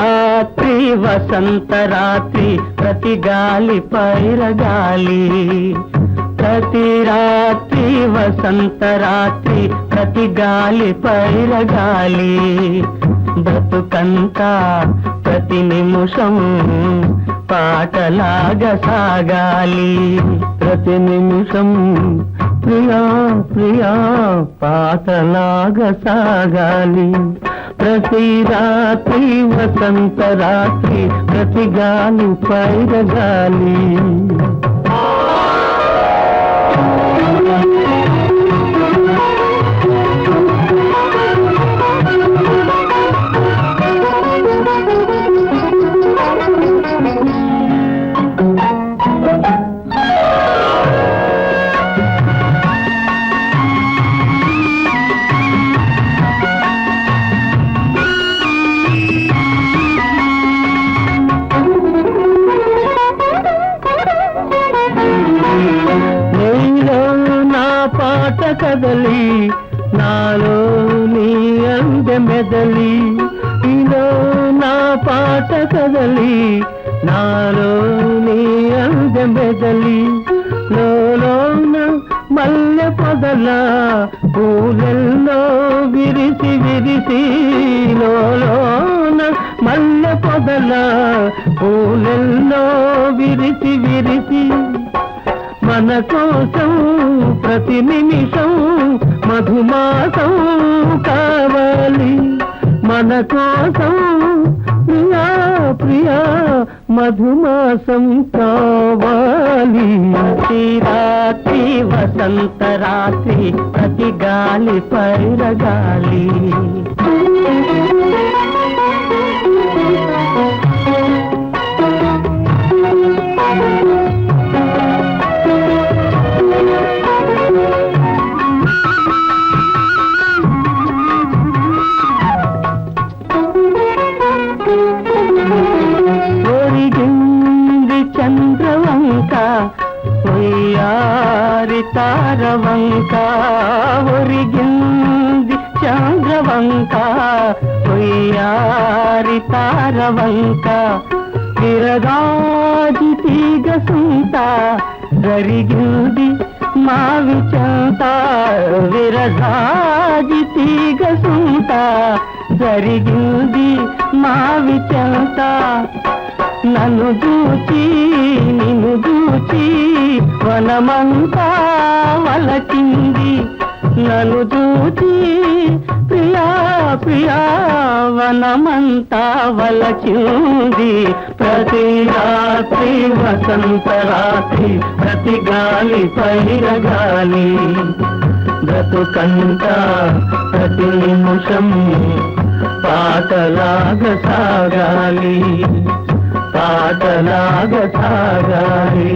రాత్రి వసంత రాత్రి ప్రతి గాలి పైరగాలి, ప్రతి రాత్రి వసంత రాత్రి ప్రతి గాలి పైరగాలి, బ్రతుకంతా ప్రతి నిమిషం పాటలాగా సాగాలి, ప్రతి నిమిషం ప్రియా ప్రియా పాటలాగా సాగాలి, ప్రతి రాత్రి వసంత రాత్రి ప్రతి గాలి పైరగాలి. పాట కదలి నాలో నీ అందె మెదలి, ఇలో నా పాట కదలి నాలో నీ అందె మెదలి, లోన మల్లె పొదల పూలెల్లో విరిసి విరిసి, లోన మల్లె పొదల పూలెల్లో విరిసి విరిసి, మన కోసం ప్రతి నిమిషం మధుమాసం కావాలి, మన కోసం ప్రియా ప్రియా మధుమాసం కావాలి, ప్రతి రాత్రి వసంత రాత్రి ప్రతి గాలి పైరగాలి. ఒరిగింది చంద్రవంక ఒయ్యారి తారవంక, ఒరిగింది చంద్రవంక ఒయ్యారి తారవంక, విరగాజి తీగ సుంత జరిగింది మావి చెంత, విరగాజి తీగ సుంత జరిగింది మావి చెంత, నన్ను చూచి నిన్ను చూచి వనమంతా వలచింది, నన్ను చూచి ప్రియా ప్రియా వనమంతా వలచింది, ప్రతి రాత్రి వసంత రాత్రి ప్రతి గాలి పైరగాలి, బ్రతుకంతా ప్రతి నిమిషం పాటలాగా సాగాలి, పాటలాగా సాగాలి.